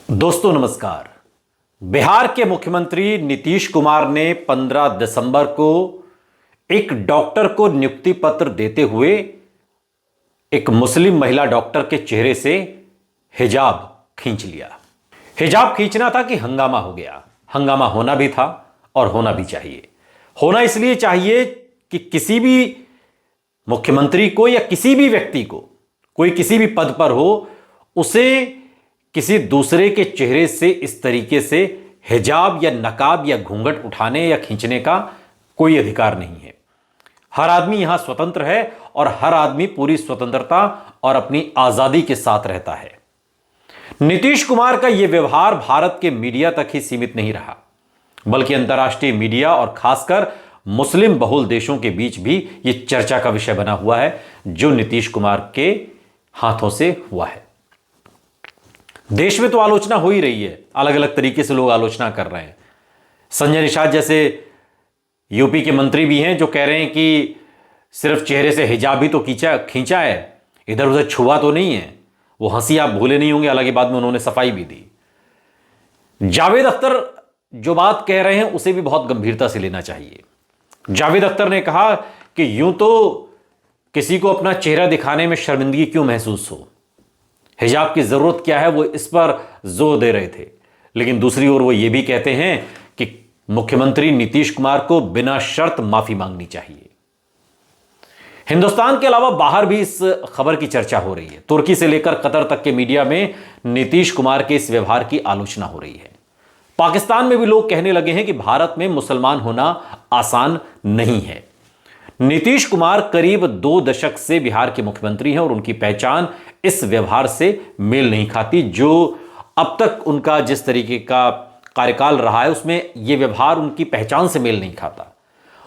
दोस्तों नमस्कार। बिहार के मुख्यमंत्री नीतीश कुमार ने 15 दिसंबर को एक डॉक्टर को नियुक्ति पत्र देते हुए एक मुस्लिम महिला डॉक्टर के चेहरे से हिजाब खींच लिया। हिजाब खींचना था कि हंगामा हो गया। हंगामा होना भी था और होना भी चाहिए। होना इसलिए चाहिए कि किसी भी मुख्यमंत्री को या किसी भी व्यक्ति को, कोई किसी भी पद पर हो, उसे किसी दूसरे के चेहरे से इस तरीके से हिजाब या नकाब या घूंघट उठाने या खींचने का कोई अधिकार नहीं है। हर आदमी यहां स्वतंत्र है और हर आदमी पूरी स्वतंत्रता और अपनी आजादी के साथ रहता है। नीतीश कुमार का यह व्यवहार भारत के मीडिया तक ही सीमित नहीं रहा, बल्कि अंतर्राष्ट्रीय मीडिया और खासकर मुस्लिम बहुल देशों के बीच भी यह चर्चा का विषय बना हुआ है, जो नीतीश कुमार के हाथों से हुआ है। देश में तो आलोचना हो ही रही है, अलग अलग तरीके से लोग आलोचना कर रहे हैं। संजय निषाद जैसे यूपी के मंत्री भी हैं जो कह रहे हैं कि सिर्फ चेहरे से हिजाब ही तो खींचा है, इधर उधर छुआ तो नहीं है। वो हंसी आप भूले नहीं होंगे, हालांकि बाद में उन्होंने सफाई भी दी। जावेद अख्तर जो बात कह रहे हैं उसे भी बहुत गंभीरता से लेना चाहिए। जावेद अख्तर ने कहा कि यूं तो किसी को अपना चेहरा दिखाने में शर्मिंदगी क्यों महसूस हो, हिजाब की जरूरत क्या है, वो इस पर जोर दे रहे थे। लेकिन दूसरी ओर वो ये भी कहते हैं कि मुख्यमंत्री नीतीश कुमार को बिना शर्त माफी मांगनी चाहिए। हिंदुस्तान के अलावा बाहर भी इस खबर की चर्चा हो रही है। तुर्की से लेकर कतर तक के मीडिया में नीतीश कुमार के इस व्यवहार की आलोचना हो रही है। पाकिस्तान में भी लोग कहने लगे हैं कि भारत में मुसलमान होना आसान नहीं है। नीतीश कुमार करीब 2 दशक से बिहार के मुख्यमंत्री हैं और उनकी पहचान इस व्यवहार से मेल नहीं खाती। जो अब तक उनका जिस तरीके का कार्यकाल रहा है उसमें यह व्यवहार उनकी पहचान से मेल नहीं खाता।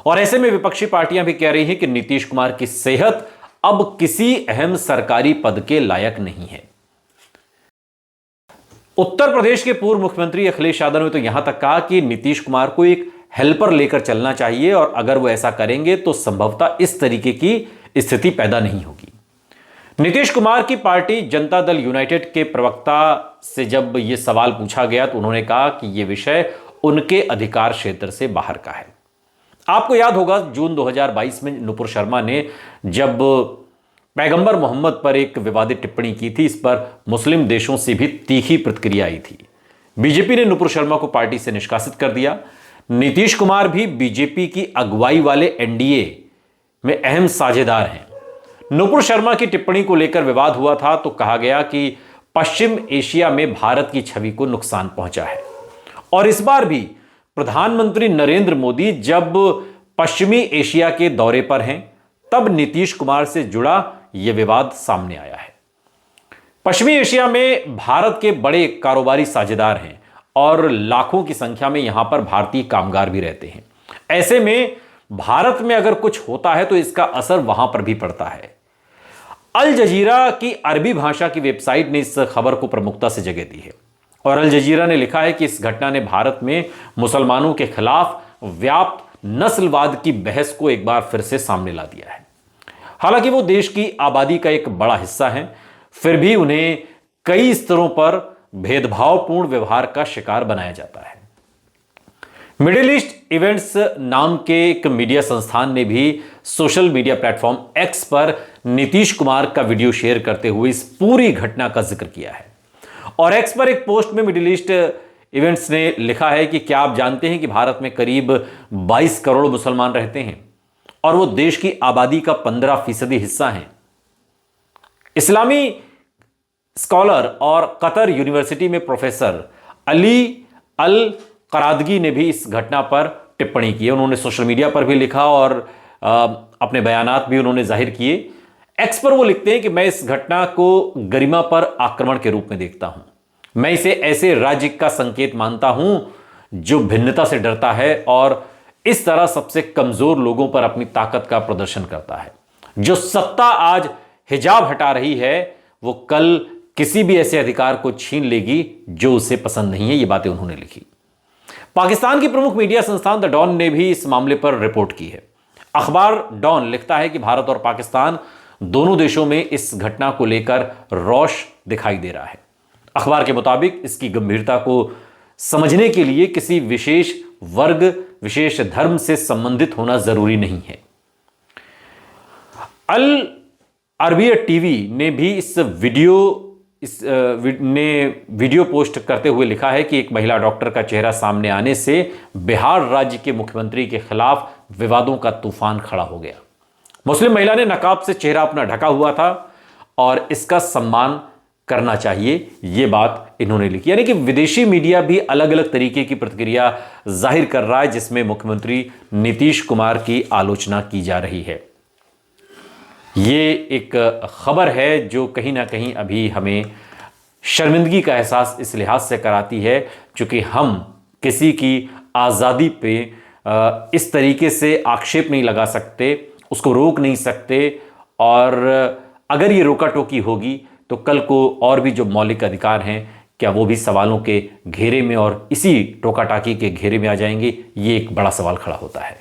और ऐसे में विपक्षी पार्टियां भी कह रही हैं कि नीतीश कुमार की सेहत अब किसी अहम सरकारी पद के लायक नहीं है। उत्तर प्रदेश के पूर्व मुख्यमंत्री अखिलेश यादव ने तो यहां तक कहा कि नीतीश कुमार को एक हेल्पर लेकर चलना चाहिए और अगर वो ऐसा करेंगे तो संभवतः इस तरीके की स्थिति पैदा नहीं होगी। नीतीश कुमार की पार्टी जनता दल यूनाइटेड के प्रवक्ता से जब यह सवाल पूछा गया तो उन्होंने कहा कि यह विषय उनके अधिकार क्षेत्र से बाहर का है। आपको याद होगा जून 2022 में नुपुर शर्मा ने जब पैगंबर मोहम्मद पर एक विवादित टिप्पणी की थी, इस पर मुस्लिम देशों से भी तीखी प्रतिक्रिया आई थी। बीजेपी ने नुपुर शर्मा को पार्टी से निष्कासित कर दिया। नीतीश कुमार भी बीजेपी की अगुवाई वाले एनडीए में अहम साझेदार हैं। नुपुर शर्मा की टिप्पणी को लेकर विवाद हुआ था तो कहा गया कि पश्चिम एशिया में भारत की छवि को नुकसान पहुंचा है। और इस बार भी प्रधानमंत्री नरेंद्र मोदी जब पश्चिमी एशिया के दौरे पर हैं तब नीतीश कुमार से जुड़ा यह विवाद सामने आया है। पश्चिमी एशिया में भारत के बड़े कारोबारी साझेदार हैं और लाखों की संख्या में यहां पर भारतीय कामगार भी रहते हैं। ऐसे में भारत में अगर कुछ होता है तो इसका असर वहां पर भी पड़ता है। अल जजीरा की अरबी भाषा की वेबसाइट ने इस खबर को प्रमुखता से जगह दी है और अल जजीरा ने लिखा है कि इस घटना ने भारत में मुसलमानों के खिलाफ व्याप्त नस्लवाद की बहस को एक बार फिर से सामने ला दिया है। हालांकि वो देश की आबादी का एक बड़ा हिस्सा है, फिर भी उन्हें कई स्तरों पर भेदभावपूर्ण व्यवहार का शिकार बनाया जाता है। मिडिल ईस्ट इवेंट्स नाम के एक मीडिया संस्थान ने भी सोशल मीडिया प्लेटफॉर्म एक्स पर नीतीश कुमार का वीडियो शेयर करते हुए इस पूरी घटना का जिक्र किया है। और एक्स पर एक पोस्ट में मिडिल ईस्ट इवेंट्स ने लिखा है कि क्या आप जानते हैं कि भारत में करीब 22 करोड़ मुसलमान रहते हैं और वो देश की आबादी का 15% हिस्सा हैं। इस्लामी स्कॉलर और कतर यूनिवर्सिटी में प्रोफेसर अली अल करादगी ने भी इस घटना पर टिप्पणी की है। उन्होंने सोशल मीडिया पर भी लिखा और अपने बयानात भी उन्होंने जाहिर किए। एक्स पर वो लिखते हैं कि मैं इस घटना को गरिमा पर आक्रमण के रूप में देखता हूं। मैं इसे ऐसे राज्य का संकेत मानता हूं जो भिन्नता से डरता है और इस तरह सबसे कमजोर लोगों पर अपनी ताकत का प्रदर्शन करता है। जो सत्ता आज हिजाब हटा रही है वो कल किसी भी ऐसे अधिकार को छीन लेगी जो उसे पसंद नहीं है। ये बातें उन्होंने लिखी। पाकिस्तान की प्रमुख मीडिया संस्थान द डॉन ने भी इस मामले पर रिपोर्ट की है। अखबार डॉन लिखता है कि भारत और पाकिस्तान दोनों देशों में इस घटना को लेकर रोष दिखाई दे रहा है। अखबार के मुताबिक इसकी गंभीरता को समझने के लिए किसी विशेष वर्ग, विशेष धर्म से संबंधित होना जरूरी नहीं है। अल अरबिया टीवी ने भी इस वीडियो पोस्ट करते हुए लिखा है कि एक महिला डॉक्टर का चेहरा सामने आने से बिहार राज्य के मुख्यमंत्री के खिलाफ विवादों का तूफान खड़ा हो गया। मुस्लिम महिला ने नकाब से चेहरा अपना ढका हुआ था और इसका सम्मान करना चाहिए, यह बात इन्होंने लिखी। यानी कि विदेशी मीडिया भी अलग अलग तरीके की प्रतिक्रिया जाहिर कर रहा है, जिसमें मुख्यमंत्री नीतीश कुमार की आलोचना की जा रही है। यह एक खबर है जो कहीं ना कहीं अभी हमें शर्मिंदगी का एहसास इस लिहाज से कराती है, क्योंकि हम किसी की आज़ादी पे इस तरीके से आक्षेप नहीं लगा सकते, उसको रोक नहीं सकते, और अगर ये रोका टोकी होगी तो कल को और भी जो मौलिक अधिकार हैं, क्या वो भी सवालों के घेरे में और इसी टोका टाकी के घेरे में आ जाएंगे? ये एक बड़ा सवाल खड़ा होता है।